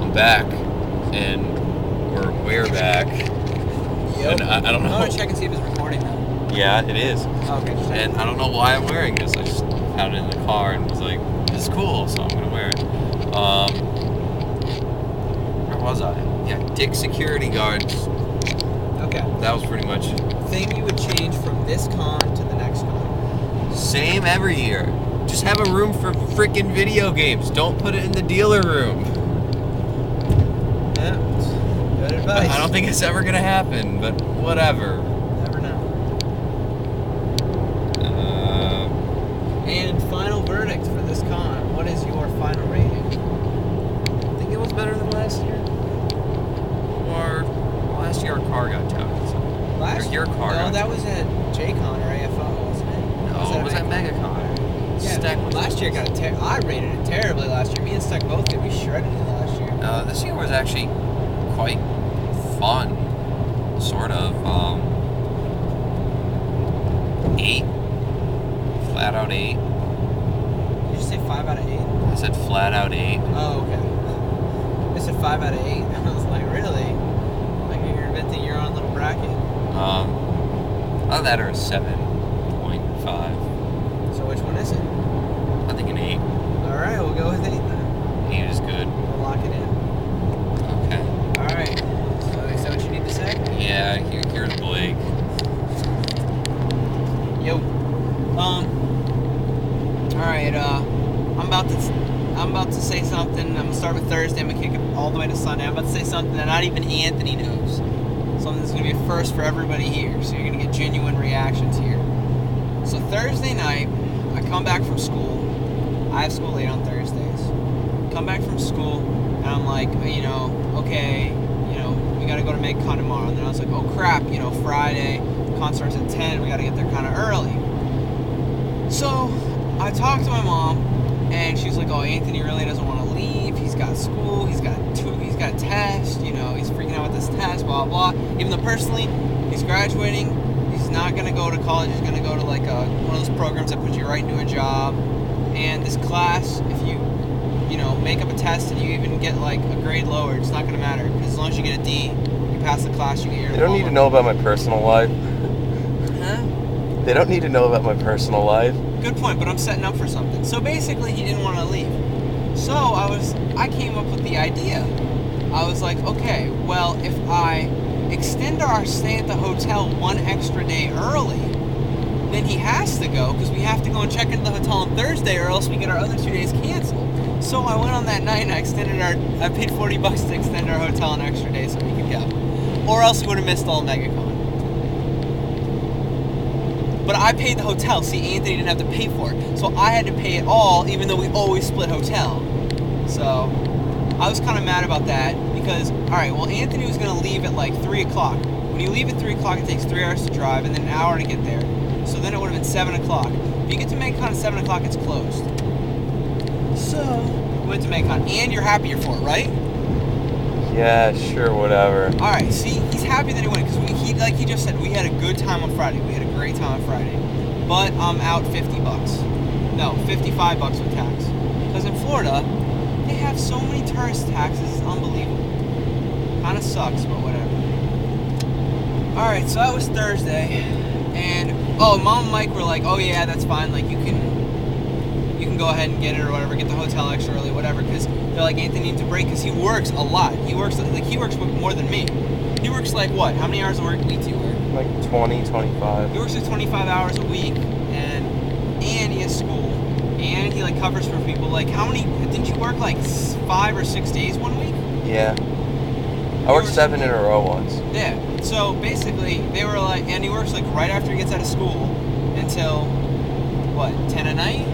I'm back, and we're back. Yep. And I don't know. I want to check and see if it's recording now. Yeah, it is. Okay. And I don't know why I'm wearing this. I just found it in the car and was like, this is cool, so I'm gonna wear it. Where was I? Yeah, Dick Security Guards. Okay. That was pretty much Thing you would change from this con to the next con? same every year. Just have a room for freaking video games. Don't put it in the dealer room. Yeah. Good advice. I don't think it's ever gonna happen, but whatever. Never know. And final verdict for this con. What is your final rating? I think it was better than last year. Or last year our car got towed. Last Your car. No, that was at JCon or AFO, wasn't it? No, it was at Megacon. Yeah, last year I rated it terribly last year. Me and Steck both did. We shredded it last year. This year was actually quite fun, sort of. 8, flat out 8. Did you say 5 out of 8? I said flat out 8. Oh, okay. I said 5 out of 8. I was like, really? Like you're inventing your own little bracket. Either that or a 7.5. So which one is it? I think an 8. All right, we'll go with 8 then. 8 is good. We'll lock it in. Okay. All right. So is that what you need to say? Yeah, here's Blake. Yo. All right. I'm about to say something. I'm gonna start with Thursday. I'm gonna kick it all the way to Sunday. I'm about to say something that not even Anthony knows. Something that's gonna be a first for everybody here. So you're gonna get genuine reactions here. So Thursday night, I come back from school. I have school late on Thursdays. Come back from school, and I'm like, okay, we gotta go to Megacon tomorrow. And then I was like, oh crap, Friday, con starts at 10. We gotta get there kind of early. So I talked to my mom, and she's like, oh, Anthony really doesn't want to leave. He's got school. He's got a test. He's freaking out with this test. Blah blah. Even though personally, he's graduating. He's not gonna go to college. He's gonna go to like one of those programs that puts you right into a job. And this class, if you make up a test and you even get like a grade lower, it's not gonna matter, because as long as you get a D, you pass the class, you get your. They don't need to know about my personal life. Huh? They don't need to know about my personal life. Good point, but I'm setting up for something. So basically, he didn't want to leave. So I came up with the idea. I was like, okay, well, if I extend our stay at the hotel one extra day early, then he has to go, because we have to go and check into the hotel on Thursday, or else we get our other 2 days canceled. So I went on that night and I paid $40 to extend our hotel an extra day so we could go. Or else we would have missed all Megacon. But I paid the hotel. See, Anthony didn't have to pay for it. So I had to pay it all, even though we always split hotel. So I was kind of mad about that, because, alright, well, Anthony was going to leave at like 3 o'clock. When you leave at 3 o'clock, it takes 3 hours to drive and then an hour to get there. So then it would have been 7 o'clock. If you get to Megacon at 7 o'clock, it's closed. So we went to Megacon. And you're happier for it, right? Yeah, sure, whatever. Alright, see, he's happy that he went, because like he just said, we had a good time on Friday. We had a great time on Friday. But I'm out $50. No, $55 with tax. Because in Florida, they have so many tourist taxes, it's unbelievable. Kind of sucks, but whatever. Alright, so that was Thursday. And, Mom and Mike were like, oh yeah, that's fine, like you can go ahead and get it or whatever, get the hotel extra early, whatever, because they're like, Anthony needs a break, because he works a lot. He works more than me. He works like what? How many hours a week do you work? Like 20, 25. He works like 25 hours a week, and he has school, and he like covers for people. Like didn't you work like 5 or 6 days one week? Yeah. I worked 7 in a row once. Yeah. So basically, they were like, and he works like right after he gets out of school until, what, 10 at night?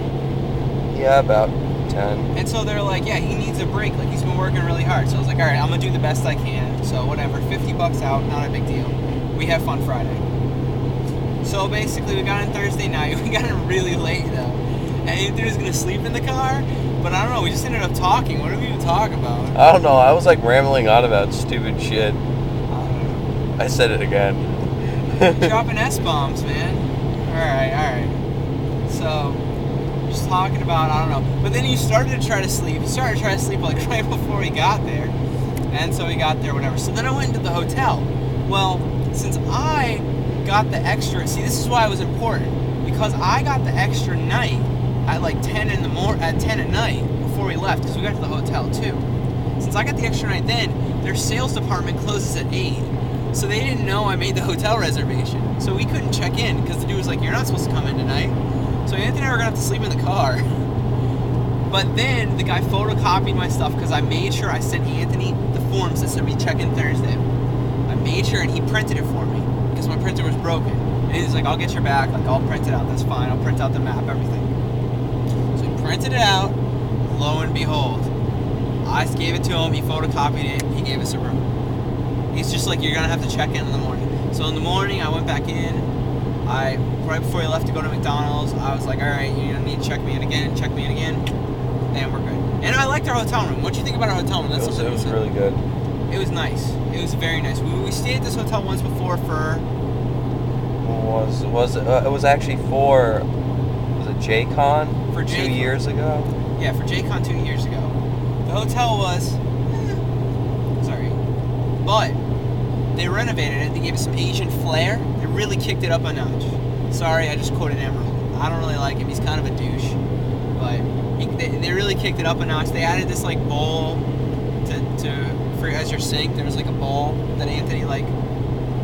Yeah, about 10. And so they're like, yeah, he needs a break. Like, he's been working really hard. So I was like, all right, I'm going to do the best I can. So whatever, $50 out, not a big deal. We have fun Friday. So basically, we got in Thursday night. We got in really late, though. And Anthony was going to sleep in the car. But I don't know, we just ended up talking. What did we even talk about? I don't know. I was like rambling on about stupid shit. I said it again. Dropping S-bombs, man. Alright. So, just talking about, I don't know. But then you started to try to sleep. You started to try to sleep like right before we got there. And so we got there, whatever. So then I went into the hotel. Well, since I got the extra, see, this is why it was important, because I got the extra night at like 10 at night before we left, because we got to the hotel too. Since I got the extra night then, their sales department closes at 8. So they didn't know I made the hotel reservation. So we couldn't check in because the dude was like, you're not supposed to come in tonight. So Anthony and I were going to have to sleep in the car. But then the guy photocopied my stuff because I made sure I sent Anthony the forms that said we check in Thursday. I made sure, and he printed it for me because my printer was broken. And he was like, I'll get your back. Like, I'll print it out. That's fine. I'll print out the map, everything. So he printed it out. Lo and behold, I gave it to him. He photocopied it. He gave us a room. He's just like, you're going to have to check in the morning. So in the morning, I went back in. Right before he left to go to McDonald's, I was like, all right, you're going to need to check me in again, and we're good. And I liked our hotel room. What do you think about our hotel room? It was really good. It was nice. It was very nice. We stayed at this hotel once before for... It was actually for... Was it JCon? For 2 JCon. years ago? Yeah, for JCon 2 years ago. The hotel was... sorry. But they renovated it. They gave it some Asian flair. They really kicked it up a notch. Sorry, I just quoted Emerald. I don't really like him. He's kind of a douche. But they really kicked it up a notch. They added this like bowl for as your sink. There was like a bowl that Anthony like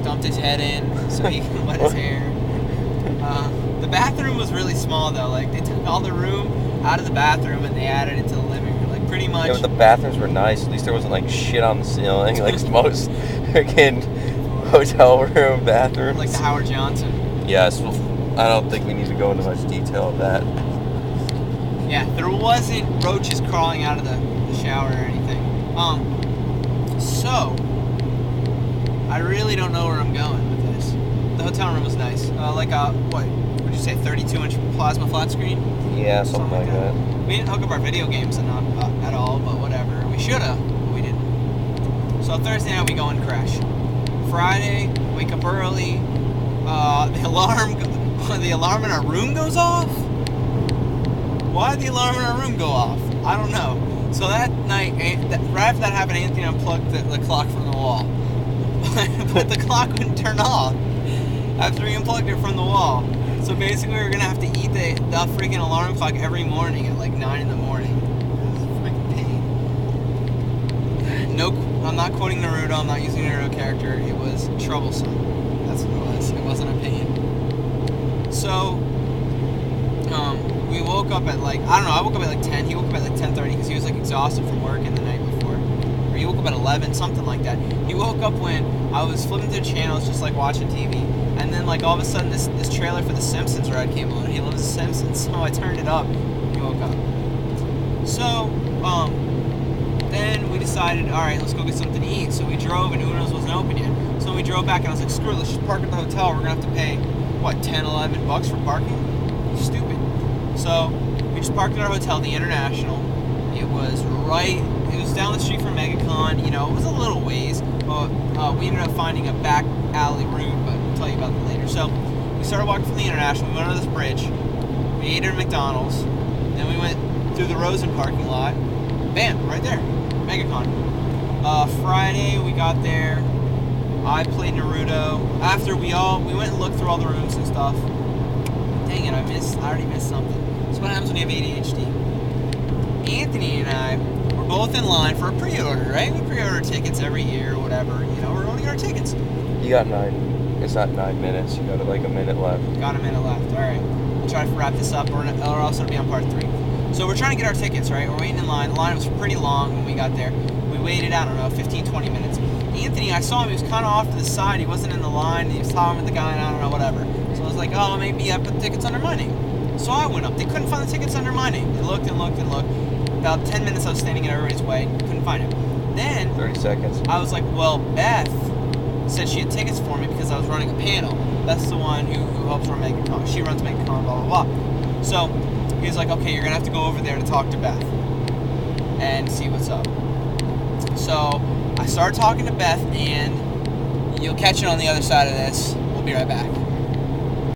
dumped his head in so he could wet his hair. The bathroom was really small though. Like they took all the room out of the bathroom and they added it to the living room. Like pretty much. Yeah, but the bathrooms were nice. At least there wasn't like shit on the ceiling like most freaking hotel room bathrooms. Like the Howard Johnson. Yes. Well, I don't think we need to go into much detail of that. Yeah, there wasn't roaches crawling out of the shower or anything. So I really don't know where I'm going with this. The hotel room was nice. Like a, what would you say, 32-inch plasma flat screen? Yeah, something like that. We didn't hook up our video games at all, but whatever. We should have, but we didn't. So Thursday night we go and crash. Friday, wake up early. The alarm in our room goes off. Why did the alarm in our room go off? I don't know. So that night, right after that happened, Anthony unplugged the clock from the wall. But the clock wouldn't turn off after he unplugged it from the wall. So basically, we were gonna have to eat the freaking alarm clock every morning at like 9 in the morning. It was a freaking pain. No, I'm not quoting Naruto. I'm not using a Naruto character. It was troublesome. That's what it was. It wasn't a pain. So, we woke up at like, I don't know, I woke up at like 10. He woke up at like 10:30 because he was like exhausted from working the night before. Or he woke up at 11, something like that. He woke up when I was flipping through channels just like watching TV. And then like all of a sudden this trailer for The Simpsons ride came on. He loves The Simpsons, so I turned it up. He woke up. So, then we decided, all right, let's go get something to eat. So we drove and Uno's wasn't open yet. So we drove back and I was like, screw it, let's just park at the hotel. We're gonna have to pay, what, 10, 11 bucks for parking? Stupid. So we just parked at our hotel, the International. It was down the street from Megacon. You know, it was a little ways, but we ended up finding a back alley route, but we'll tell you about that later. So we started walking from the International. We went under this bridge. We ate at McDonald's. Then we went through the Rosen parking lot. Bam, right there, Megacon. Friday we got there. I played Naruto. After we went and looked through all the rooms and stuff. Dang it, I already missed something. That's what happens when you have ADHD. Anthony and I were both in line for a pre-order, right? We pre-order tickets every year or whatever. You know, we're going to get our tickets. You got 9. It's not 9 minutes. You got like a minute left. Got a minute left. All right. We'll try to wrap this up, or else it'll be on part 3. So we're trying to get our tickets, right? We're waiting in line. The line was pretty long when we got there. We waited, I don't know, 15, 20 minutes. Anthony, I saw him. He was kind of off to the side. He wasn't in the line. He was talking with the guy, and I don't know, whatever. So I was like, oh, maybe I put the tickets under my name. So I went up. They couldn't find the tickets under my name. They looked and looked and looked. About 10 minutes I was standing in everybody's way. Couldn't find it. Then 30 seconds. I was like, well, Beth said she had tickets for me because I was running a panel. That's the one who helps run Megacon. She runs Megacon, blah, blah, blah. So he was like, okay, you're going to have to go over there to talk to Beth and see what's up. So I started talking to Beth, and you'll catch it on the other side of this. We'll be right back.